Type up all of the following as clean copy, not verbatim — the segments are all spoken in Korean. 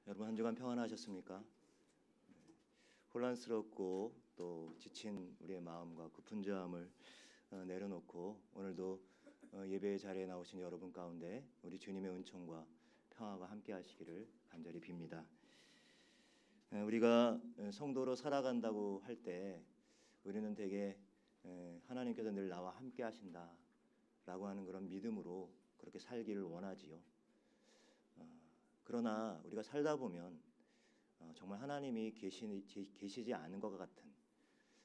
여러분 한 주간 평안하셨습니까? 혼란스럽고 또 지친 우리의 마음과 그 분주함을 내려놓고 오늘도 예배의 자리에 나오신 여러분 가운데 우리 주님의 은총과 평화가 함께 하시기를 간절히 빕니다. 우리가 성도로 살아간다고 할 때 우리는 되게 하나님께서 늘 나와 함께 하신다라고 하는 그런 믿음으로 그렇게 살기를 원하지요. 그러나 우리가 살다 보면 정말 하나님이 계시지 않은 것 같은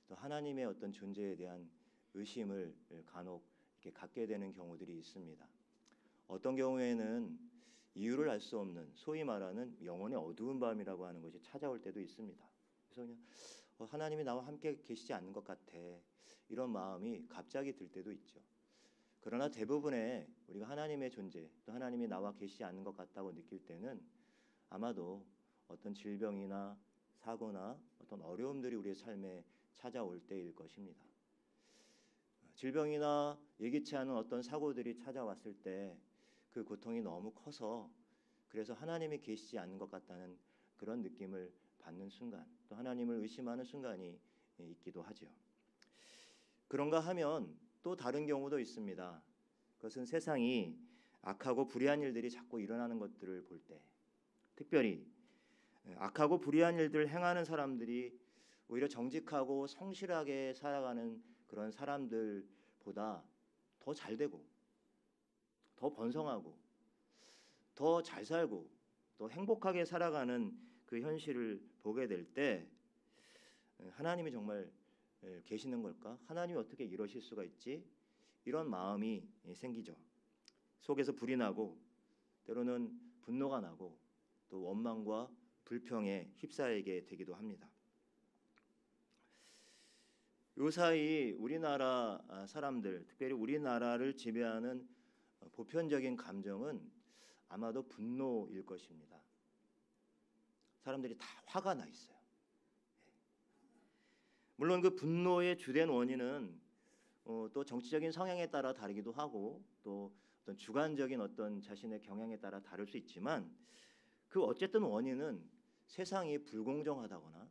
또 하나님의 어떤 존재에 대한 의심을 간혹 이렇게 갖게 되는 경우들이 있습니다. 어떤 경우에는 이유를 알 수 없는 소위 말하는 영혼의 어두운 밤이라고 하는 것이 찾아올 때도 있습니다. 그래서 그냥 하나님이 나와 함께 계시지 않는 것 같아 이런 마음이 갑자기 들 때도 있죠. 그러나 대부분의 우리가 하나님의 존재 또 하나님이 나와 계시지 않는 것 같다고 느낄 때는 아마도 어떤 질병이나 사고나 어떤 어려움들이 우리의 삶에 찾아올 때일 것입니다. 질병이나 예기치 않은 어떤 사고들이 찾아왔을 때 그 고통이 너무 커서 그래서 하나님이 계시지 않는 것 같다는 그런 느낌을 받는 순간 또 하나님을 의심하는 순간이 있기도 하죠. 그런가 하면 또 다른 경우도 있습니다. 그것은 세상이 악하고 불의한 일들이 자꾸 일어나는 것들을 볼 때, 특별히 악하고 불의한 일들을 행하는 사람들이 오히려 정직하고 성실하게 살아가는 그런 사람들보다 더 잘되고 더 번성하고 더 잘 살고 또 행복하게 살아가는 그 현실을 보게 될 때 하나님이 정말 계시는 걸까? 하나님이 어떻게 이러실 수가 있지? 이런 마음이 생기죠. 속에서 불이 나고 때로는 분노가 나고 또 원망과 불평에 휩싸이게 되기도 합니다. 요사이 우리나라 사람들, 특별히 우리나라를 지배하는 보편적인 감정은 아마도 분노일 것입니다. 사람들이 다 화가 나 있어요. 물론 그 분노의 주된 원인은 또 정치적인 성향에 따라 다르기도 하고 또 어떤 주관적인 어떤 자신의 경향에 따라 다를 수 있지만 그 어쨌든 원인은 세상이 불공정하다거나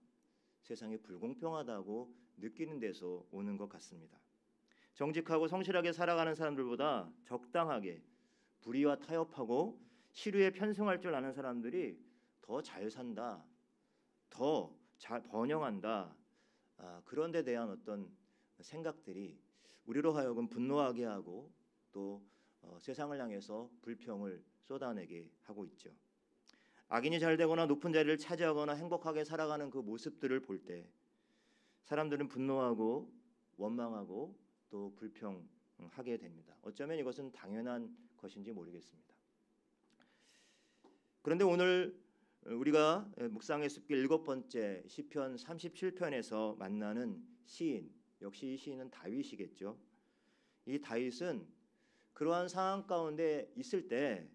세상이 불공평하다고 느끼는 데서 오는 것 같습니다. 정직하고 성실하게 살아가는 사람들보다 적당하게 불의와 타협하고 시류에 편승할 줄 아는 사람들이 더 잘 산다, 더 잘 번영한다. 그런 데 대한 어떤 생각들이 우리로 하여금 분노하게 하고 또 세상을 향해서 불평을 쏟아내게 하고 있죠. 악인이 잘 되거나 높은 자리를 차지하거나 행복하게 살아가는 그 모습들을 볼 때 사람들은 분노하고 원망하고 또 불평하게 됩니다. 어쩌면 이것은 당연한 것인지 모르겠습니다. 그런데 오늘 우리가 묵상의 숲길 7번째 시편 37편에서 만나는 시인, 역시 이 시인은 다윗이겠죠. 이 다윗은 그러한 상황 가운데 있을 때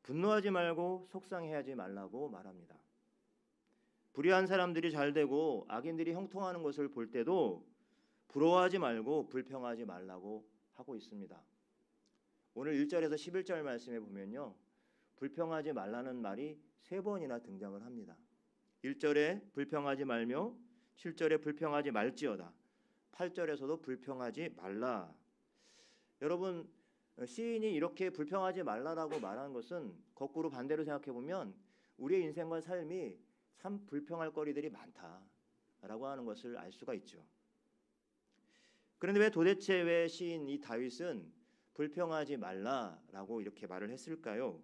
분노하지 말고 속상해하지 말라고 말합니다. 불의한 사람들이 잘 되고 악인들이 형통하는 것을 볼 때도 부러워하지 말고 불평하지 말라고 하고 있습니다. 오늘 1절에서 11절 말씀에 보면요. 불평하지 말라는 말이 3번이나 등장을 합니다. 1절에 불평하지 말며 7절에 불평하지 말지어다. 8절에서도 불평하지 말라. 여러분 시인이 이렇게 불평하지 말라라고 말하는 것은 거꾸로 반대로 생각해 보면 우리의 인생과 삶이 참 불평할 거리들이 많다라고 하는 것을 알 수가 있죠. 그런데 도대체 왜 시인 이 다윗은 불평하지 말라라고 이렇게 말을 했을까요?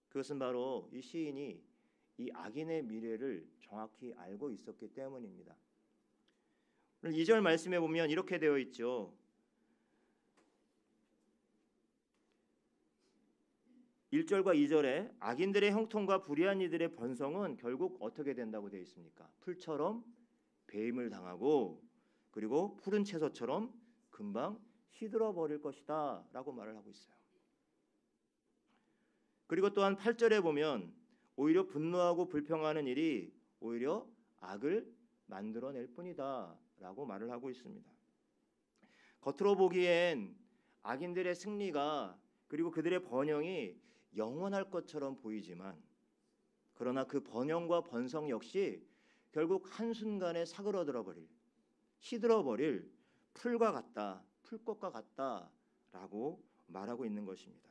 그것은 바로 이 시인이 이 악인의 미래를 정확히 알고 있었기 때문입니다. 오늘 2절 말씀에 보면 이렇게 되어 있죠. 1절과 2절에 악인들의 형통과 불의한 이들의 번성은 결국 어떻게 된다고 되어 있습니까? 풀처럼 배임을 당하고 그리고 푸른 채소처럼 금방 시들어 버릴 것이다 라고 말을 하고 있어요. 그리고 또한 8절에 보면 오히려 분노하고 불평하는 일이 오히려 악을 만들어낼 뿐이다 라고 말을 하고 있습니다. 겉으로 보기엔 악인들의 승리가 그리고 그들의 번영이 영원할 것처럼 보이지만 그러나 그 번영과 번성 역시 결국 한순간에 사그러들어 버릴, 시들어 버릴 풀과 같다, 풀꽃과 같다라고 말하고 있는 것입니다.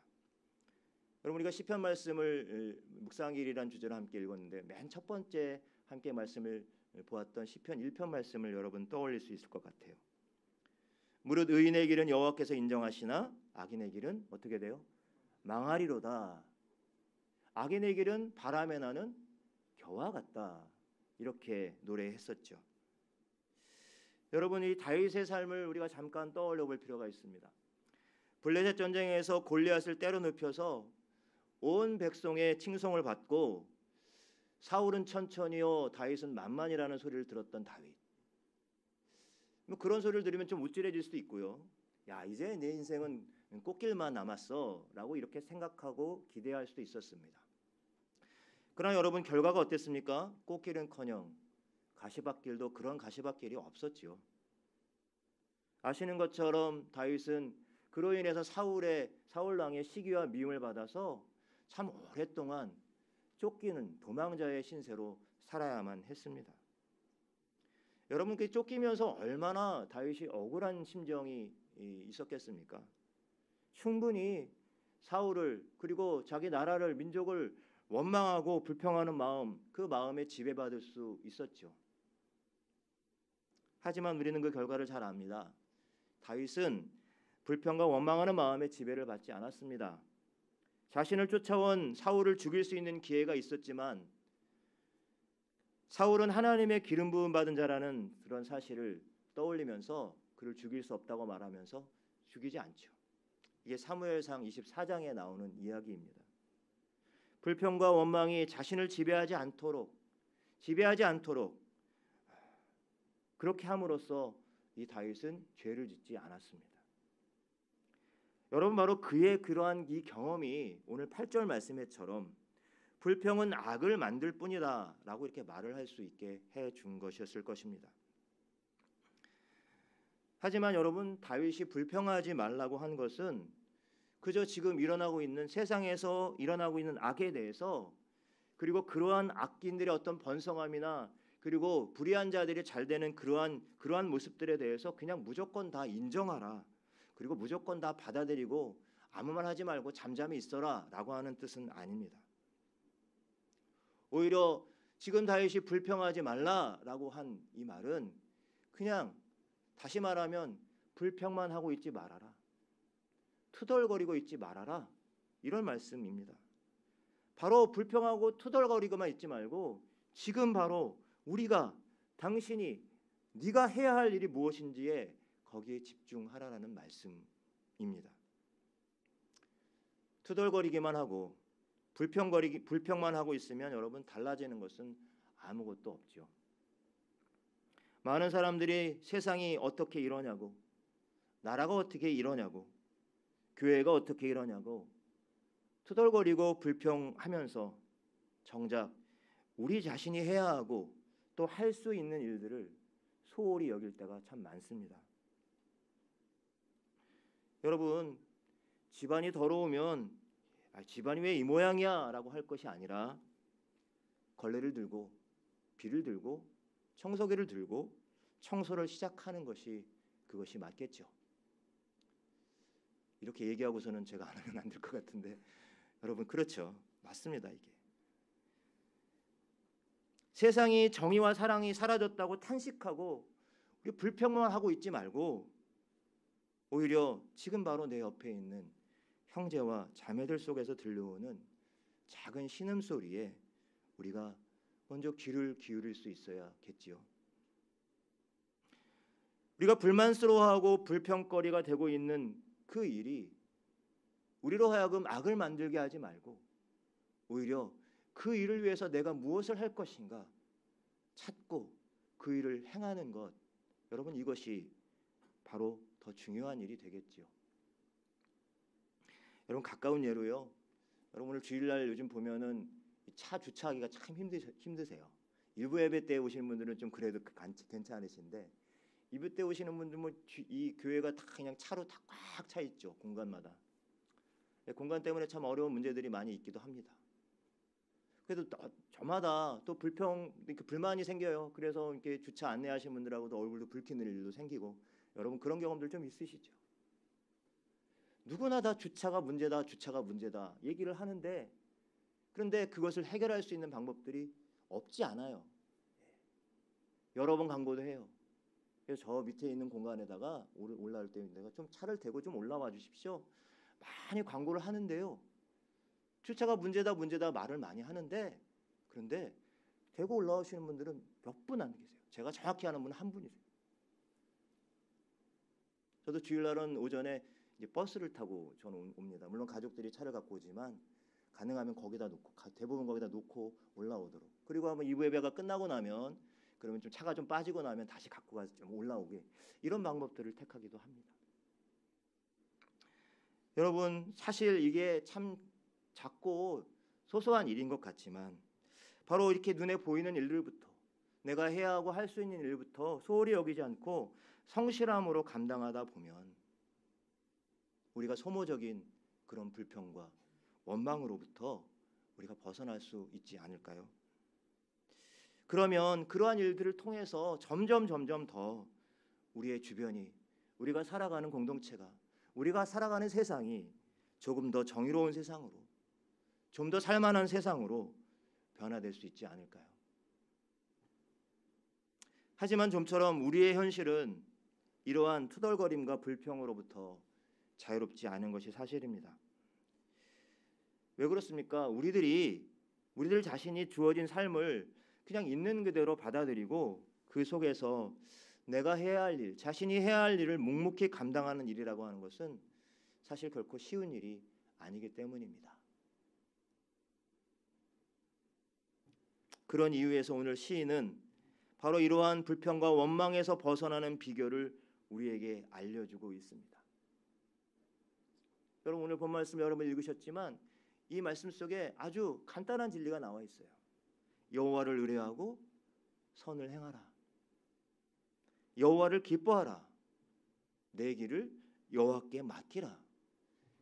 여러분, 우리가 시편 말씀을 묵상일이란 주제로 함께 읽었는데 맨 첫 번째 함께 말씀을 보았던 시편 1편 말씀을 여러분 떠올릴 수 있을 것 같아요. 무릇 의인의 길은 여호와께서 인정하시나 악인의 길은 어떻게 돼요? 망하리로다. 악인의 길은 바람에 나는 겨와 같다. 이렇게 노래했었죠. 여러분, 이 다윗의 삶을 우리가 잠깐 떠올려 볼 필요가 있습니다. 블레셋 전쟁에서 골리앗을 때려 눕혀서 온 백성의 칭송을 받고 사울은 천천히요 다윗은 만만이라는 소리를 들었던 다윗. 뭐 그런 소리를 들으면 좀 우쭐해질 수도 있고요. 야, 이제 내 인생은 꽃길만 남았어라고 이렇게 생각하고 기대할 수도 있었습니다. 그러나 여러분, 결과가 어땠습니까? 꽃길은커녕 가시밭길도 그런 가시밭길이 없었지요. 아시는 것처럼 다윗은 그로 인해서 사울 왕의 시기와 미움을 받아서 참 오랫동안 쫓기는 도망자의 신세로 살아야만 했습니다. 여러분, 그 쫓기면서 얼마나 다윗이 억울한 심정이 있었겠습니까? 충분히 사울을 그리고 자기 나라를 민족을 원망하고 불평하는 마음, 그 마음에 지배받을 수 있었죠. 하지만 우리는 그 결과를 잘 압니다. 다윗은 불평과 원망하는 마음에 지배를 받지 않았습니다. 자신을 쫓아온 사울을 죽일 수 있는 기회가 있었지만 사울은 하나님의 기름 부음 받은 자라는 그런 사실을 떠올리면서 그를 죽일 수 없다고 말하면서 죽이지 않죠. 이게 사무엘상 24장에 나오는 이야기입니다. 불평과 원망이 자신을 지배하지 않도록 그렇게 함으로써 이 다윗은 죄를 짓지 않았습니다. 여러분, 바로 그의 그러한 이 경험이 오늘 8절 말씀에처럼 불평은 악을 만들 뿐이다라고 이렇게 말을 할 수 있게 해준 것이었을 것입니다. 하지만 여러분, 다윗이 불평하지 말라고 한 것은 그저 지금 세상에서 일어나고 있는 악에 대해서, 그리고 그러한 악인들의 어떤 번성함이나 그리고 불의한 자들이 잘 되는 그러한 모습들에 대해서 그냥 무조건 다 인정하라, 그리고 무조건 다 받아들이고 아무 말 하지 말고 잠잠히 있어라라고 하는 뜻은 아닙니다. 오히려 지금 다윗이 불평하지 말라라고 한 이 말은 그냥 다시 말하면 불평만 하고 있지 말아라, 투덜거리고 있지 말아라, 이런 말씀입니다. 바로 불평하고 투덜거리고만 있지 말고 지금 바로 네가 해야 할 일이 무엇인지에 거기에 집중하라라는 말씀입니다. 투덜거리기만 하고 불평만 하고 있으면 여러분, 달라지는 것은 아무것도 없죠. 많은 사람들이 세상이 어떻게 이러냐고, 나라가 어떻게 이러냐고, 교회가 어떻게 이러냐고 투덜거리고 불평하면서 정작 우리 자신이 해야 하고 또 할 수 있는 일들을 소홀히 여길 때가 참 많습니다. 여러분, 집안이 더러우면 집안이 왜 이 모양이야 라고 할 것이 아니라 걸레를 들고 비를 들고 청소기를 들고 청소를 시작하는 것이 그것이 맞겠죠. 이렇게 얘기하고서는 제가 안 하면 안 될 것 같은데 여러분, 그렇죠. 맞습니다. 이게 세상이 정의와 사랑이 사라졌다고 탄식하고 우리 불평만 하고 있지 말고 오히려 지금 바로 내 옆에 있는 형제와 자매들 속에서 들려오는 작은 신음소리에 우리가 먼저 귀를 기울일 수 있어야겠지요. 우리가 불만스러워하고 불평거리가 되고 있는 그 일이 우리로 하여금 악을 만들게 하지 말고 오히려 그 일을 위해서 내가 무엇을 할 것인가 찾고 그 일을 행하는 것, 여러분, 이것이 바로 더 중요한 일이 되겠지요. 여러분, 가까운 예로요. 여러분, 오늘 주일날 요즘 보면은 차 주차하기가 참 힘드세요. 일부 예배 때 오시는 분들은 좀 그래도 괜찮으신데 이브 때 오시는 분들 이 교회가 다 그냥 차로 다 꽉 차 있죠. 공간마다. 공간 때문에 참 어려운 문제들이 많이 있기도 합니다. 그래도 저마다 또 불만이 생겨요. 그래서 이렇게 주차 안내하시는 분들하고도 얼굴도 붉히는 일도 생기고, 여러분 그런 경험들 좀 있으시죠? 누구나 다 주차가 문제다, 주차가 문제다 얘기를 하는데, 그런데 그것을 해결할 수 있는 방법들이 없지 않아요. 여러 번 광고도 해요. 그래서 저 밑에 있는 공간에다가 올라올 때 내가 좀 차를 대고 좀 올라와 주십시오. 많이 광고를 하는데요. 주차가 문제다 문제다 말을 많이 하는데, 그런데 대고 올라오시는 분들은 몇 분 안 계세요. 제가 정확히 아는 분은 한 분이세요. 저도 주일날은 오전에 이제 버스를 타고 저는 옵니다. 물론 가족들이 차를 갖고 오지만 가능하면 거기다 놓고, 대부분 거기다 놓고 올라오도록. 그리고 한번 2부 예배가 끝나고 나면, 그러면 좀 차가 좀 빠지고 나면 다시 갖고 가서 좀 올라오게, 이런 방법들을 택하기도 합니다. 여러분, 사실 이게 참 작고 소소한 일인 것 같지만, 바로 이렇게 눈에 보이는 일들부터, 내가 해야 하고 할 수 있는 일부터 소홀히 여기지 않고 성실함으로 감당하다 보면 우리가 소모적인 그런 불평과 원망으로부터 우리가 벗어날 수 있지 않을까요? 그러면 그러한 일들을 통해서 점점 더 우리의 주변이, 우리가 살아가는 공동체가, 우리가 살아가는 세상이 조금 더 정의로운 세상으로, 좀 더 살만한 세상으로 변화될 수 있지 않을까요? 하지만 좀처럼 우리의 현실은 이러한 투덜거림과 불평으로부터 자유롭지 않은 것이 사실입니다. 왜 그렇습니까? 우리들 자신이 주어진 삶을 그냥 있는 그대로 받아들이고, 그 속에서 내가 해야 할 일, 자신이 해야 할 일을 묵묵히 감당하는 일이라고 하는 것은 사실 결코 쉬운 일이 아니기 때문입니다. 그런 이유에서 오늘 시인은 바로 이러한 불평과 원망에서 벗어나는 비결을 우리에게 알려주고 있습니다. 여러분, 오늘 본 말씀 여러분 읽으셨지만 이 말씀 속에 아주 간단한 진리가 나와 있어요. 여호와를 의뢰하고 선을 행하라. 여호와를 기뻐하라. 내 길을 여호와께 맡기라.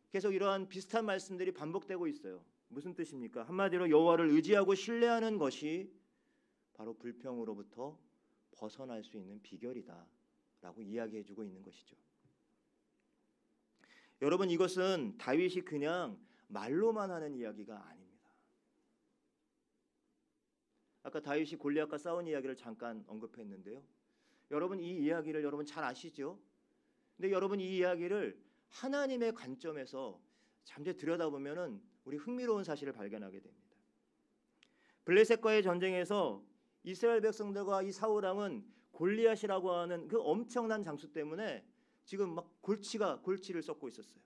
계속 이러한 비슷한 말씀들이 반복되고 있어요. 무슨 뜻입니까? 한마디로 여호와를 의지하고 신뢰하는 것이 바로 불평으로부터 벗어날 수 있는 비결이다라고 이야기해주고 있는 것이죠. 여러분, 이것은 다윗이 그냥 말로만 하는 이야기가 아닙니다. 아까 다윗이 골리앗과 싸운 이야기를 잠깐 언급했는데요. 여러분, 이 이야기를 여러분 잘 아시죠? 근데 여러분, 이 이야기를 하나님의 관점에서 잠시 들여다보면은 우리 흥미로운 사실을 발견하게 됩니다. 블레셋과의 전쟁에서 이스라엘 백성들과 이 사울 왕은 골리앗이라고 하는 그 엄청난 장수 때문에 지금 막 골치를 썩고 있었어요.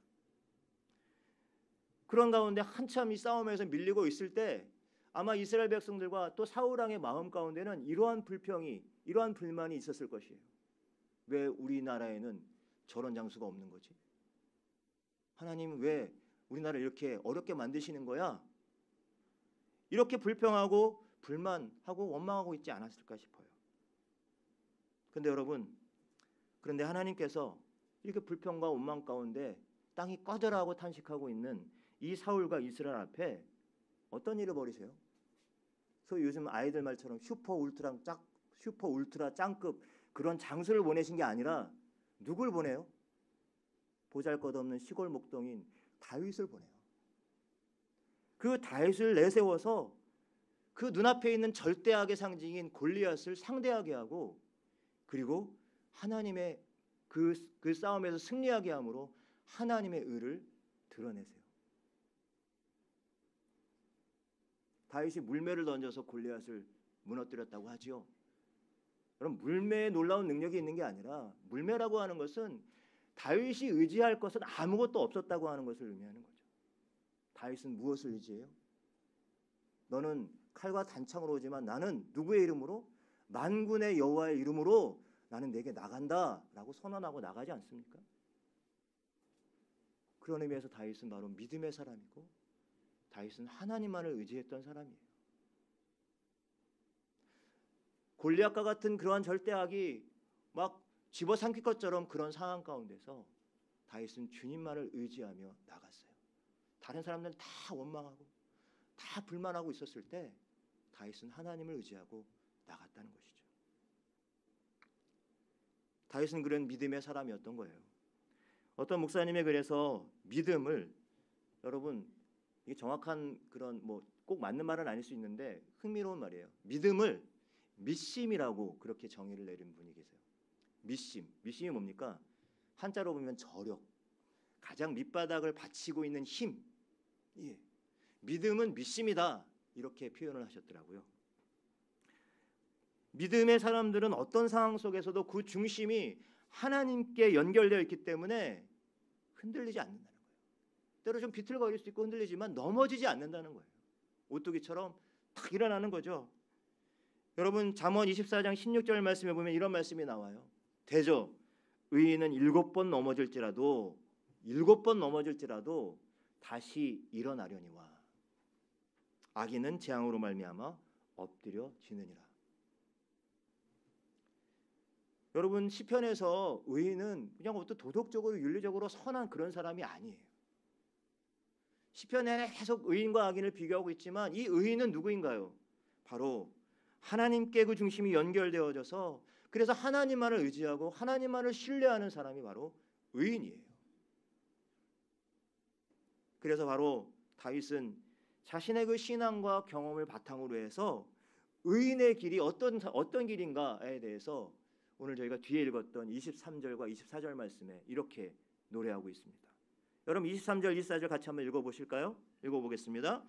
그런 가운데 한참 이 싸움에서 밀리고 있을 때 아마 이스라엘 백성들과 또 사울 왕의 마음 가운데는 이러한 불평이, 이러한 불만이 있었을 것이에요. 왜 우리나라에는 저런 장수가 없는 거지? 하나님, 왜 우리나라를 이렇게 어렵게 만드시는 거야? 이렇게 불평하고 불만하고 원망하고 있지 않았을까 싶어요. 그런데 여러분, 그런데 하나님께서 이렇게 불평과 원망 가운데 땅이 꺼져라고 탄식하고 있는 이 사울과 이스라엘 앞에 어떤 일을 벌이세요? 소위 요즘 아이들 말처럼 슈퍼 울트라 짱급 그런 장수를 보내신 게 아니라 누굴 보내요? 보잘것없는 시골 목동인 다윗을 보내요. 그 다윗을 내세워서 그 눈앞에 있는 절대악의 상징인 골리앗을 상대하게 하고, 그리고 하나님의 그 싸움에서 승리하게 함으로 하나님의 의를 드러내세요. 다윗이 물매를 던져서 골리앗을 무너뜨렸다고 하죠. 그럼 물매에 놀라운 능력이 있는 게 아니라, 물매라고 하는 것은 다윗이 의지할 것은 아무것도 없었다고 하는 것을 의미하는 거죠. 다윗은 무엇을 의지해요? 너는 칼과 단창으로 오지만 나는 누구의 이름으로? 만군의 여호와의 이름으로 나는 내게 나간다라고 선언하고 나가지 않습니까? 그런 의미에서 다윗은 바로 믿음의 사람이고, 다윗은 하나님만을 의지했던 사람이에요. 골리앗과 같은 그러한 절대악이 막 집어삼킬 것처럼 그런 상황 가운데서 다윗은 주님만을 의지하며 나갔어요. 다른 사람들은 다 원망하고 다 불만하고 있었을 때 다윗은 하나님을 의지하고 나갔다는 것이죠. 다윗은 그런 믿음의 사람이었던 거예요. 어떤 목사님의 글에서 믿음을, 여러분 이게 정확한 그런 뭐 꼭 맞는 말은 아닐 수 있는데 흥미로운 말이에요. 믿음을 믿심이라고 그렇게 정의를 내린 분이 계세요. 믿심이 뭡니까? 한자로 보면 저력, 가장 밑바닥을 받치고 있는 힘. 예. 믿음은 믿심이다, 이렇게 표현을 하셨더라고요. 믿음의 사람들은 어떤 상황 속에서도 그 중심이 하나님께 연결되어 있기 때문에 흔들리지 않는다는 거예요. 때로 좀 비틀거릴 수 있고 흔들리지만 넘어지지 않는다는 거예요. 오뚜기처럼 탁 일어나는 거죠. 여러분 잠언 24장 16절 말씀에 보면 이런 말씀이 나와요. 대저 의인은 7번 넘어질지라도 다시 일어나려니와 악인은 재앙으로 말미암아 엎드려 지느니라. 여러분 시편에서 의인은 그냥 어떤 도덕적으로 윤리적으로 선한 그런 사람이 아니에요. 시편에 계속 의인과 악인을 비교하고 있지만 이 의인은 누구인가요? 바로 하나님께 그 중심이 연결되어져서 그래서 하나님만을 의지하고 하나님만을 신뢰하는 사람이 바로 의인이에요. 그래서 바로 다윗은 자신의 그 신앙과 경험을 바탕으로 해서 의인의 길이 어떤 길인가에 대해서 오늘 저희가 뒤에 읽었던 23절과 24절 말씀에 이렇게 노래하고 있습니다. 여러분 23절 24절 같이 한번 읽어보실까요? 읽어보겠습니다.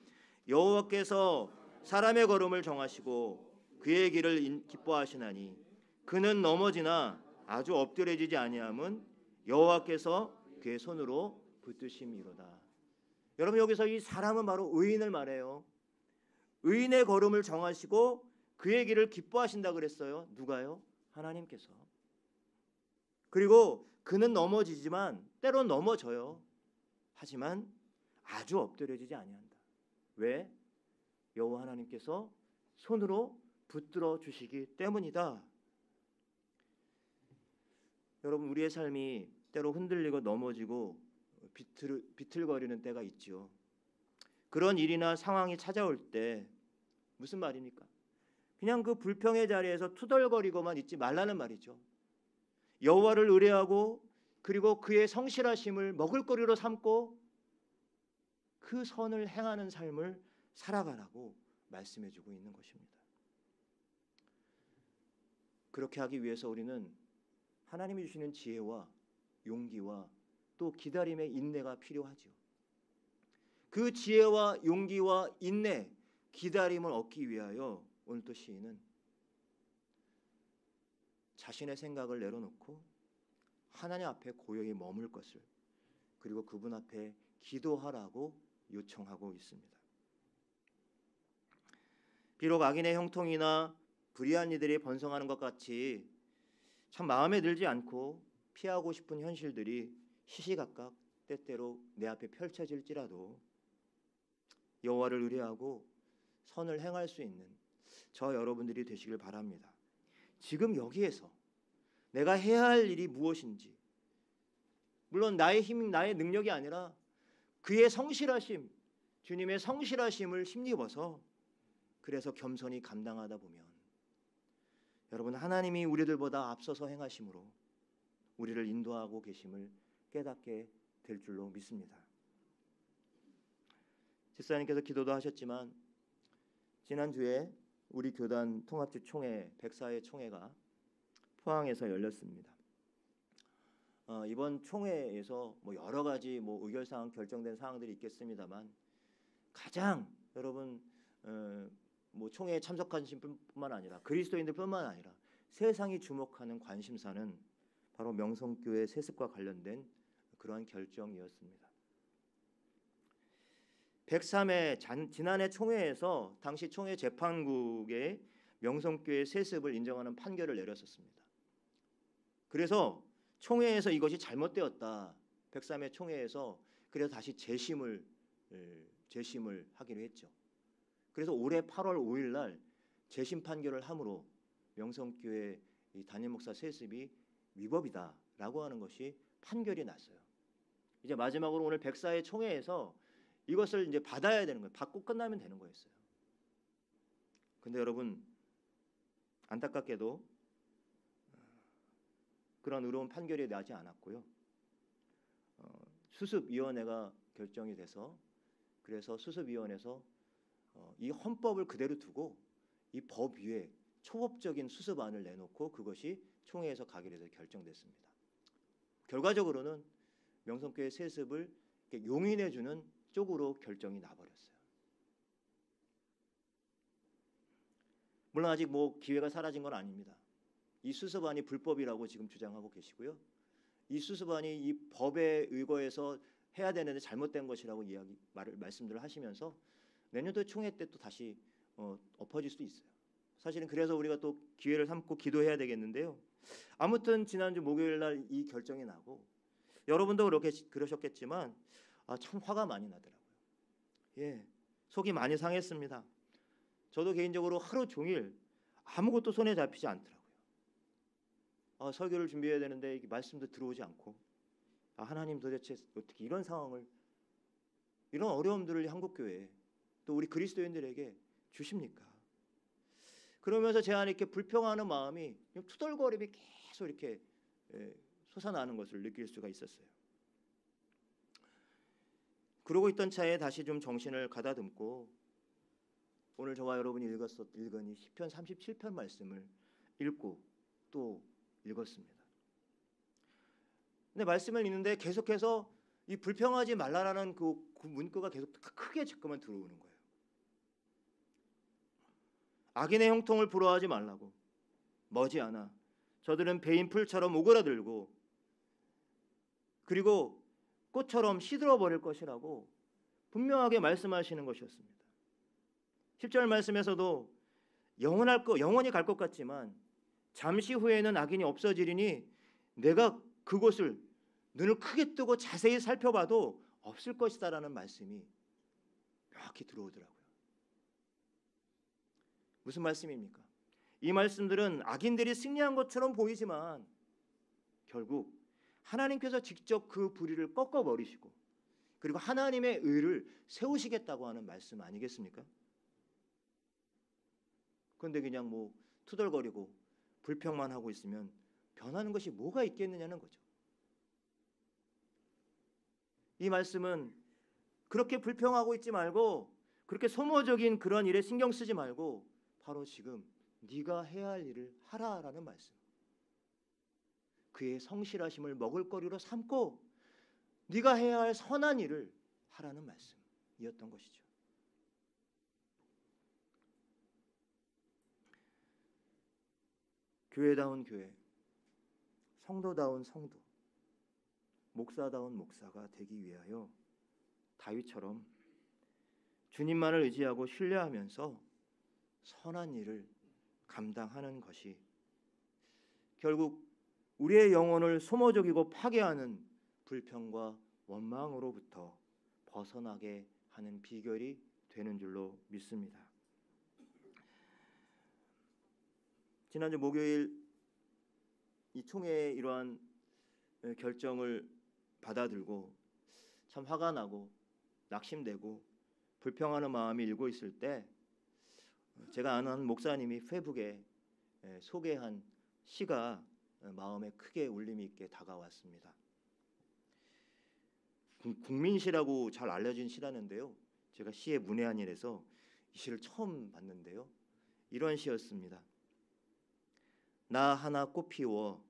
여호와께서 사람의 걸음을 정하시고 그의 길을 기뻐하시나니 그는 넘어지나 아주 엎드려지지 아니함은 여호와께서 그의 손으로 붙드심이로다. 여러분 여기서 이 사람은 바로 의인을 말해요. 의인의 걸음을 정하시고 그의 길을 기뻐하신다 그랬어요. 누가요? 하나님께서. 그리고 그는 넘어지지만 때론 넘어져요. 하지만 아주 엎드려지지 아니한다. 왜? 여호와 하나님께서 손으로 붙들어 주시기 때문이다. 여러분 우리의 삶이 때로 흔들리고 넘어지고 비틀거리는 때가 있죠. 그런 일이나 상황이 찾아올 때 무슨 말입니까? 그냥 그 불평의 자리에서 투덜거리고만 있지 말라는 말이죠. 여호와를 의뢰하고 그리고 그의 성실하심을 먹을거리로 삼고 그 선을 행하는 삶을 살아가라고 말씀해주고 있는 것입니다. 그렇게 하기 위해서 우리는 하나님이 주시는 지혜와 용기와 또 기다림의 인내가 필요하죠. 그 지혜와 용기와 인내, 기다림을 얻기 위하여 오늘 또 시인은 자신의 생각을 내려놓고 하나님 앞에 고요히 머물 것을, 그리고 그분 앞에 기도하라고 요청하고 있습니다. 비록 악인의 형통이나 불의한 이들이 번성하는 것 같이 참 마음에 들지 않고 피하고 싶은 현실들이 시시각각 때때로 내 앞에 펼쳐질지라도 여호와를 의뢰하고 선을 행할 수 있는 저 여러분들이 되시길 바랍니다. 지금 여기에서 내가 해야 할 일이 무엇인지, 물론 나의 힘, 나의 능력이 아니라 그의 성실하심, 주님의 성실하심을 힘입어서 그래서 겸손히 감당하다 보면 여러분 하나님이 우리들보다 앞서서 행하심으로 우리를 인도하고 계심을 깨닫게 될 줄로 믿습니다. 집사님께서 기도도 하셨지만 지난주에 우리 교단 통합주 총회, 백사회 총회가 포항에서 열렸습니다. 이번 총회에서 여러 가지 의결사항 결정된 사항들이 있겠습니다만 가장 여러분 총회에 참석하신 분뿐만 아니라 그리스도인들뿐만 아니라 세상이 주목하는 관심사는 바로 명성교회 세습과 관련된 그러한 결정이었습니다. 103회 지난해 총회에서 당시 총회 재판국에 명성교회 세습을 인정하는 판결을 내렸었습니다. 그래서 총회에서 이것이 잘못되었다. 103회 총회에서 그래서 다시 재심을 하기로 했죠. 그래서 올해 8월 5일 날 재심 판결을 함으로 명성교회 이 담임 목사 세습이 위법이다라고 하는 것이 판결이 났어요. 이제 마지막으로 오늘 104회 총회에서 이것을 이제 받아야 되는 거예요. 받고 끝나면 되는 거였어요. 근데 여러분, 안타깝게도 그런 의로운 판결이 나지 않았고요. 수습위원회가 결정이 돼서, 그래서 수습위원회에서 이 헌법을 그대로 두고 이 법 위에 초법적인 수습안을 내놓고 그것이 총회에서 가결해서 결정됐습니다. 결과적으로는 명성교회 세습을 용인해주는 쪽으로 결정이 나버렸어요. 물론 아직 뭐 기회가 사라진 건 아닙니다. 이 수습안이 불법이라고 지금 주장하고 계시고요. 이 수습안이 이 법에 의거해서 해야 되는데 잘못된 것이라고 말씀들을 하시면서 내년도 총회 때 또 다시 엎어질 수도 있어요. 사실은 그래서 우리가 또 기회를 삼고 기도해야 되겠는데요. 아무튼 지난주 목요일 날 이 결정이 나고 여러분도 그러셨겠지만 참 화가 많이 나더라고요. 예, 속이 많이 상했습니다. 저도 개인적으로 하루 종일 아무것도 손에 잡히지 않더라고요. 설교를 준비해야 되는데 말씀도 들어오지 않고, 하나님 도대체 어떻게 이런 상황을, 이런 어려움들을 한국교회에 또 우리 그리스도인들에게 주십니까? 그러면서 제 안에 이렇게 불평하는 마음이 투덜거림이 계속 이렇게 솟아나는 것을 느낄 수가 있었어요. 그러고 있던 차에 다시 좀 정신을 가다듬고 오늘 저와 여러분이 읽은 이 시편 37편 말씀을 읽고 또 읽었습니다. 근데 말씀을 읽는데 계속해서 이 불평하지 말라라는 그 문구가 계속 크게 자꾸만 들어오는 거예요. 악인의 형통을 부러워하지 말라고. 머지않아 저들은 베인 풀처럼 오그라들고 그리고 꽃처럼 시들어 버릴 것이라고 분명하게 말씀하시는 것이었습니다. 10절 말씀에서도 영원히 갈 것 같지만 잠시 후에는 악인이 없어지리니 내가 그곳을 눈을 크게 뜨고 자세히 살펴봐도 없을 것이다라는 말씀이 명확히 들어오더라고요. 무슨 말씀입니까? 이 말씀들은 악인들이 승리한 것처럼 보이지만 결국 하나님께서 직접 그 불의를 꺾어버리시고 그리고 하나님의 의를 세우시겠다고 하는 말씀 아니겠습니까? 그런데 그냥 뭐 투덜거리고 불평만 하고 있으면 변하는 것이 뭐가 있겠느냐는 거죠. 이 말씀은 그렇게 불평하고 있지 말고 그렇게 소모적인 그런 일에 신경 쓰지 말고 바로 지금 네가 해야 할 일을 하라라는 말씀. 그의 성실하심을 먹을거리로 삼고 네가 해야 할 선한 일을 하라는 말씀이었던 것이죠. 교회다운 교회, 성도다운 성도, 목사다운 목사가 되기 위하여 다윗처럼 주님만을 의지하고 신뢰하면서 선한 일을 감당하는 것이 결국 우리의 영혼을 소모적이고 파괴하는 불평과 원망으로부터 벗어나게 하는 비결이 되는 줄로 믿습니다. 지난주 목요일 이 총회의 이러한 결정을 받아들고 참 화가 나고 낙심되고 불평하는 마음이 일고 있을 때 제가 아는 목사님이 페북에 소개한 시가 마음에 크게 울림이 있게 다가왔습니다. 국민시라고 잘 알려진 시라는데요. 제가 시의 문외한이라서 이 시를 처음 봤는데요. 이런 시였습니다. 나 하나 꽃 피워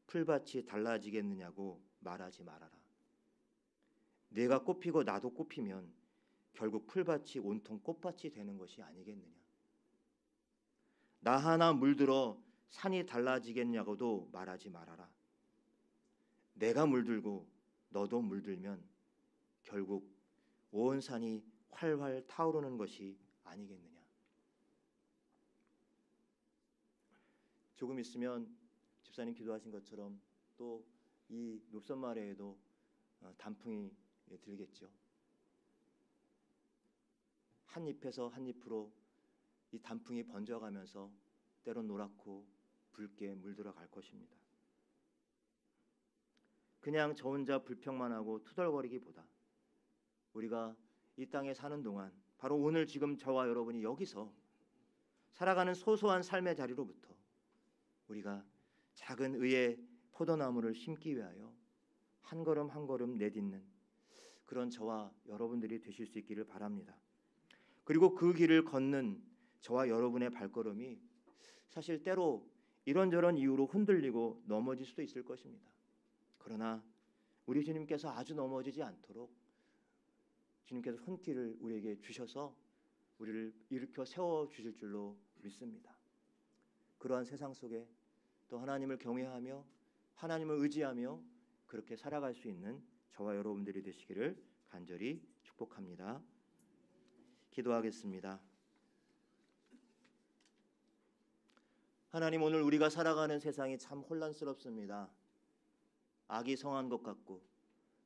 풀밭이 달라지겠느냐고 말하지 말아라. 내가 꽃 피고 나도 꽃 피면 결국 풀밭이 온통 꽃밭이 되는 것이 아니겠느냐. 나 하나 물들어 산이 달라지겠냐고도 말하지 말아라. 내가 물들고 너도 물들면 결국 온 산이 활활 타오르는 것이 아니겠느냐. 조금 있으면 집사님 기도하신 것처럼 또 이 롭선마을에도 단풍이 들겠죠. 한 잎에서 한 잎으로 이 단풍이 번져가면서 때론 노랗고 붉게 물들어 갈 것입니다. 그냥 저 혼자 불평만 하고 투덜거리기보다 우리가 이 땅에 사는 동안 바로 오늘 지금 저와 여러분이 여기서 살아가는 소소한 삶의 자리로부터 우리가 작은 의의 포도나무를 심기 위하여 한 걸음 한 걸음 내딛는 그런 저와 여러분들이 되실 수 있기를 바랍니다. 그리고 그 길을 걷는 저와 여러분의 발걸음이 사실 때로 이런저런 이유로 흔들리고 넘어질 수도 있을 것입니다. 그러나 우리 주님께서 아주 넘어지지 않도록 주님께서 손길을 우리에게 주셔서 우리를 일으켜 세워주실 줄로 믿습니다. 그러한 세상 속에 또 하나님을 경외하며 하나님을 의지하며 그렇게 살아갈 수 있는 저와 여러분들이 되시기를 간절히 축복합니다. 기도하겠습니다. 하나님, 오늘 우리가 살아가는 세상이 참 혼란스럽습니다. 악이 성한 것 같고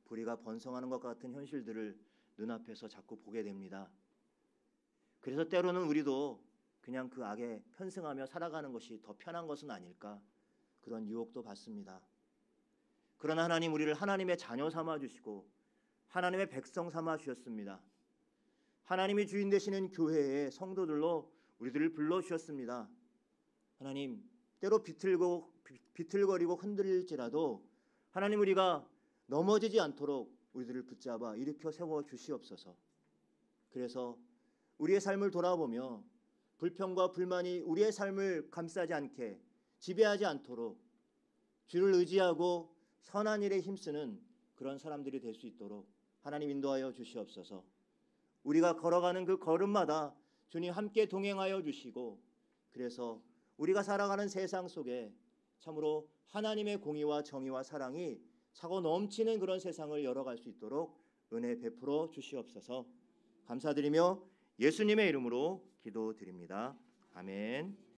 불의가 번성하는 것 같은 현실들을 눈앞에서 자꾸 보게 됩니다. 그래서 때로는 우리도 그냥 그 악에 편승하며 살아가는 것이 더 편한 것은 아닐까 그런 유혹도 받습니다. 그러나 하나님, 우리를 하나님의 자녀 삼아 주시고 하나님의 백성 삼아 주셨습니다. 하나님이 주인 되시는 교회의 성도들로 우리들을 불러주셨습니다. 하나님, 때로 비틀거리고 흔들릴지라도 하나님, 우리가 넘어지지 않도록 우리들을 붙잡아 일으켜 세워 주시옵소서. 그래서 우리의 삶을 돌아보며 불평과 불만이 우리의 삶을 감싸지 않게 지배하지 않도록 주를 의지하고 선한 일에 힘쓰는 그런 사람들이 될 수 있도록 하나님 인도하여 주시옵소서. 우리가 걸어가는 그 걸음마다 주님 함께 동행하여 주시고 그래서 우리가 살아가는 세상 속에 참으로 하나님의 공의와 정의와 사랑이 차고 넘치는 그런 세상을 열어갈 수 있도록 은혜 베풀어 주시옵소서. 감사드리며 예수님의 이름으로 기도드립니다. 아멘.